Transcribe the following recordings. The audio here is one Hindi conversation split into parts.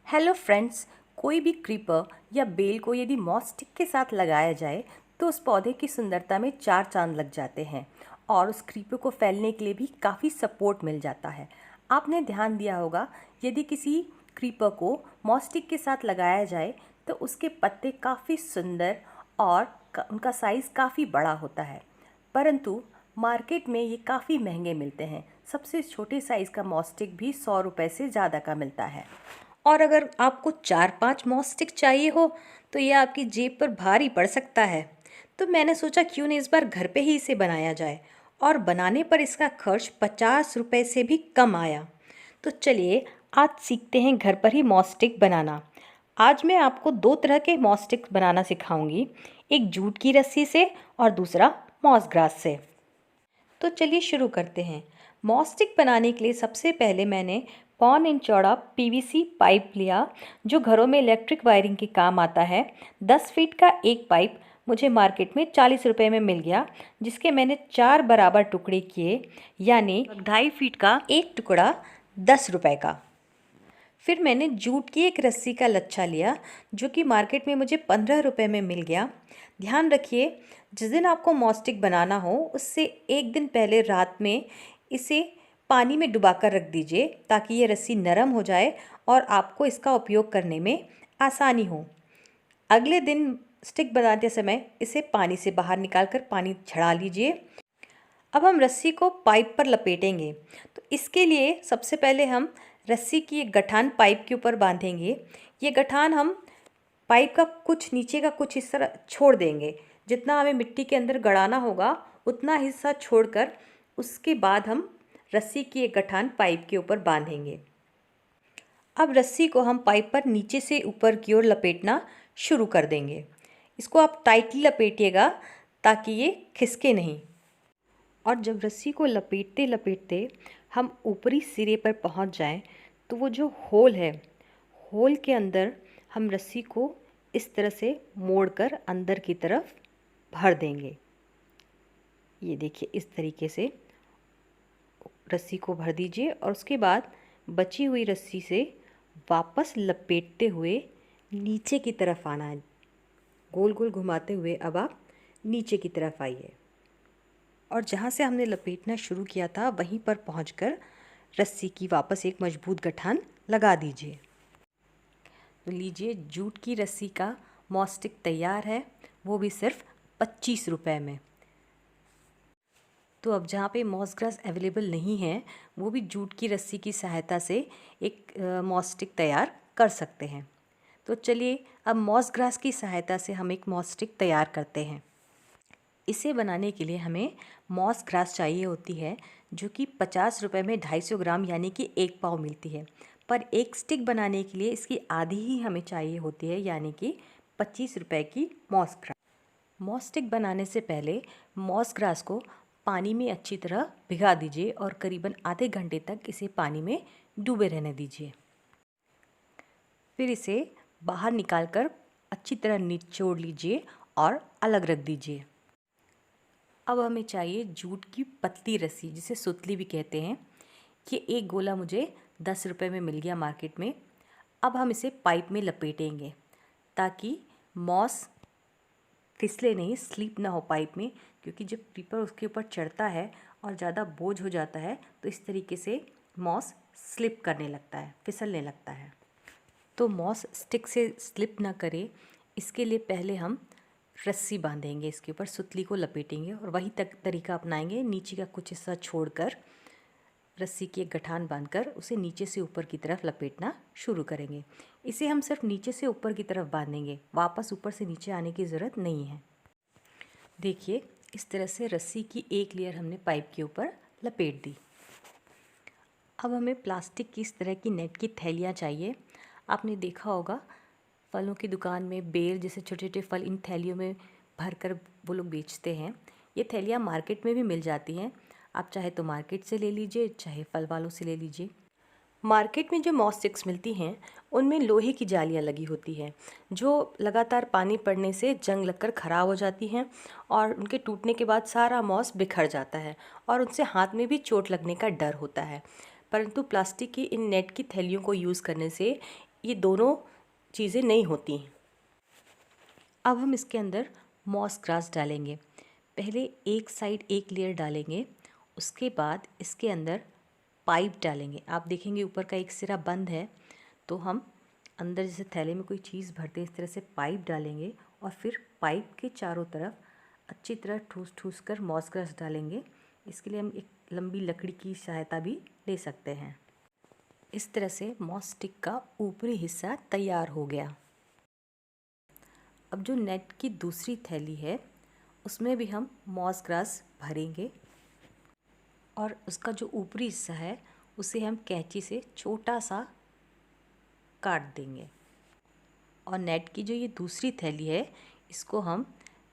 Hello friends. कोई भी क्रीपर या बेल को यदि मॉस स्टिक के साथ लगाया जाए तो उस पौधे की सुंदरता में चार चांद लग जाते हैं और उस क्रीपर को फैलने के लिए भी काफ़ी सपोर्ट मिल जाता है। आपने ध्यान दिया होगा, यदि किसी क्रीपर को मॉस स्टिक के साथ लगाया जाए तो उसके पत्ते काफ़ी सुंदर और उनका साइज़ काफ़ी बड़ा होता है, परंतु मार्केट में ये काफ़ी महंगे मिलते हैं। सबसे छोटे साइज़ का मॉस स्टिक भी 100 रुपये से ज़्यादा का मिलता है। और अगर आपको 4-5 मॉस स्टिक चाहिए हो तो ये आपकी जेब पर भारी पड़ सकता है। तो मैंने सोचा क्यों नहीं इस बार घर पे ही इसे बनाया जाए, और बनाने पर इसका खर्च 50 रुपये से भी कम आया। तो चलिए आज सीखते हैं घर पर ही मॉस स्टिक बनाना। आज मैं आपको दो तरह के मॉस स्टिक बनाना सिखाऊंगी, एक जूट की रस्सी से और दूसरा मॉस ग्रास से। तो चलिए शुरू करते हैं। मॉस स्टिक बनाने के लिए सबसे पहले मैंने 1.25 इंच चौड़ा पीवीसी पाइप लिया, जो घरों में इलेक्ट्रिक वायरिंग के काम आता है। 10 फीट का एक पाइप मुझे मार्केट में 40 रुपये में मिल गया, जिसके मैंने 4 बराबर टुकड़े किए, यानी 2.5 फीट का एक टुकड़ा 10 रुपये का। फिर मैंने जूट की एक रस्सी का लच्छा लिया, जो कि मार्केट में मुझे 15 रुपये में मिल गया। ध्यान रखिए, जिस दिन आपको मॉस स्टिक बनाना हो उससे एक दिन पहले रात में इसे पानी में डुबाकर रख दीजिए, ताकि ये रस्सी नरम हो जाए और आपको इसका उपयोग करने में आसानी हो। अगले दिन स्टिक बनाते समय इसे पानी से बाहर निकालकर पानी झड़ा लीजिए। अब हम रस्सी को पाइप पर लपेटेंगे। तो इसके लिए सबसे पहले हम रस्सी की एक गठान पाइप के ऊपर बांधेंगे। ये गठान हम पाइप का कुछ नीचे का कुछ हिस्सा छोड़ देंगे। जितना हमें मिट्टी के अंदर गड़ाना होगा उतना हिस्सा छोड़कर उसके बाद हम रस्सी की एक गठान पाइप के ऊपर बांधेंगे। अब रस्सी को हम पाइप पर नीचे से ऊपर की ओर लपेटना शुरू कर देंगे। इसको आप टाइटली लपेटिएगा ताकि ये खिसके नहीं। और जब रस्सी को लपेटते लपेटते हम ऊपरी सिरे पर पहुंच जाएं, तो वो जो होल है, होल के अंदर हम रस्सी को इस तरह से मोड़कर अंदर की तरफ भर देंगे। ये देखिए, इस तरीके से रस्सी को भर दीजिए और उसके बाद बची हुई रस्सी से वापस लपेटते हुए नीचे की तरफ आना है। गोल गोल घुमाते हुए अब आप नीचे की तरफ आइए और जहाँ से हमने लपेटना शुरू किया था वहीं पर पहुंचकर रस्सी की वापस एक मजबूत गठान लगा दीजिए। तो लीजिए, जूट की रस्सी का मॉस स्टिक तैयार है, वो भी सिर्फ 25 रुपये में। तो अब जहाँ पे मॉस ग्रास अवेलेबल नहीं है, वो भी जूट की रस्सी की सहायता से एक मॉस स्टिक तैयार कर सकते हैं। तो चलिए अब मॉस ग्रास की सहायता से हम एक मॉस स्टिक तैयार करते हैं। इसे बनाने के लिए हमें मॉस ग्रास चाहिए होती है, जो कि 50 रुपये में 250 ग्राम यानी कि 1 पाव मिलती है। पर एक स्टिक बनाने के लिए इसकी आधी ही हमें चाहिए होती है, यानी कि 25 रुपये की मॉस ग्रास। मॉस स्टिक बनाने से पहले मॉस ग्रास को पानी में अच्छी तरह भिगा दीजिए और करीबन आधे घंटे तक इसे पानी में डूबे रहने दीजिए। फिर इसे बाहर निकालकर अच्छी तरह निचोड़ लीजिए और अलग रख दीजिए। अब हमें चाहिए जूट की पतली रस्सी, जिसे सुतली भी कहते हैं। ये एक गोला मुझे 10 रुपये में मिल गया मार्केट में। अब हम इसे पाइप में लपेटेंगे ताकि मॉस फिसले नहीं, स्लिप ना हो पाइप में, क्योंकि जब क्रीपर उसके ऊपर चढ़ता है और ज़्यादा बोझ हो जाता है तो इस तरीके से मॉस स्लिप करने लगता है, फिसलने लगता है। तो मॉस स्टिक से स्लिप ना करे, इसके लिए पहले हम रस्सी बांधेंगे, इसके ऊपर सुतली को लपेटेंगे और वही तरीका अपनाएंगे। नीचे का कुछ हिस्सा छोड़कर रस्सी की एक गठान बांधकर उसे नीचे से ऊपर की तरफ लपेटना शुरू करेंगे। इसे हम सिर्फ नीचे से ऊपर की तरफ बांधेंगे, वापस ऊपर से नीचे आने की ज़रूरत नहीं है। देखिए, इस तरह से रस्सी की एक लेयर हमने पाइप के ऊपर लपेट दी। अब हमें प्लास्टिक की इस तरह की नेट की थैलियाँ चाहिए। आपने देखा होगा, फलों की दुकान में बेर जैसे छोटे छोटे फल इन थैलियों में भरकर वो लोग बेचते हैं। ये थैलियाँ मार्केट में भी मिल जाती हैं। आप चाहे तो मार्केट से ले लीजिए, चाहे फल वालों से ले लीजिए। मार्केट में जो मॉस स्टिक्स मिलती हैं उनमें लोहे की जालियाँ लगी होती हैं, जो लगातार पानी पड़ने से जंग लगकर ख़राब हो जाती हैं और उनके टूटने के बाद सारा मॉस बिखर जाता है और उनसे हाथ में भी चोट लगने का डर होता है। परंतु प्लास्टिक की इन नेट की थैलियों को यूज़ करने से ये दोनों चीज़ें नहीं होती हैं। अब हम इसके अंदर मॉस ग्रास डालेंगे। पहले एक साइड एक लेयर डालेंगे, उसके बाद इसके अंदर पाइप डालेंगे। आप देखेंगे ऊपर का एक सिरा बंद है, तो हम अंदर जैसे थैले में कोई चीज़ भरते हैं इस तरह से पाइप डालेंगे और फिर पाइप के चारों तरफ अच्छी तरह ठूस ठूस कर मॉस ग्रास डालेंगे। इसके लिए हम एक लंबी लकड़ी की सहायता भी ले सकते हैं। इस तरह से मॉस स्टिक का ऊपरी हिस्सा तैयार हो गया। अब जो नेट की दूसरी थैली है उसमें भी हम मॉस ग्रास भरेंगे और उसका जो ऊपरी हिस्सा है उसे हम कैंची से छोटा सा काट देंगे। और नेट की जो ये दूसरी थैली है इसको हम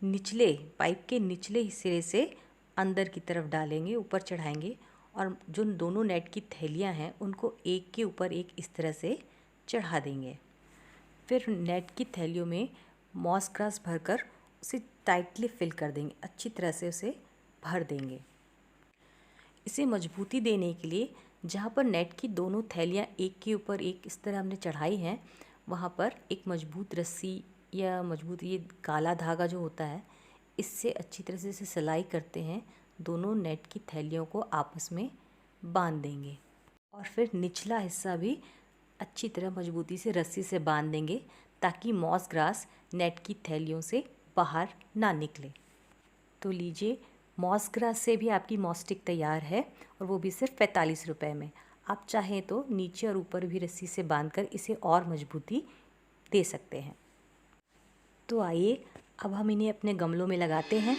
निचले पाइप के निचले सिरे से अंदर की तरफ डालेंगे, ऊपर चढ़ाएंगे और जो दोनों नेट की थैलियां हैं उनको एक के ऊपर एक इस तरह से चढ़ा देंगे। फिर नेट की थैलियों में मॉस ग्रास भरकर उसे टाइटली फिल कर देंगे, अच्छी तरह से उसे भर देंगे। इसे मजबूती देने के लिए जहाँ पर नेट की दोनों थैलियाँ एक के ऊपर एक इस तरह हमने चढ़ाई हैं, वहाँ पर एक मजबूत रस्सी या मजबूत ये काला धागा जो होता है इससे अच्छी तरह से इसे सिलाई करते हैं, दोनों नेट की थैलियों को आपस में बांध देंगे और फिर निचला हिस्सा भी अच्छी तरह मजबूती से रस्सी से बांध देंगे ताकि मॉस ग्रास नेट की थैलियों से बाहर ना निकले। तो लीजिए, मॉस ग्रास से भी आपकी मॉस स्टिक तैयार है और वो भी सिर्फ 45 रुपये में। आप चाहें तो नीचे और ऊपर भी रस्सी से बांधकर इसे और मजबूती दे सकते हैं। तो आइए अब हम इन्हें अपने गमलों में लगाते हैं।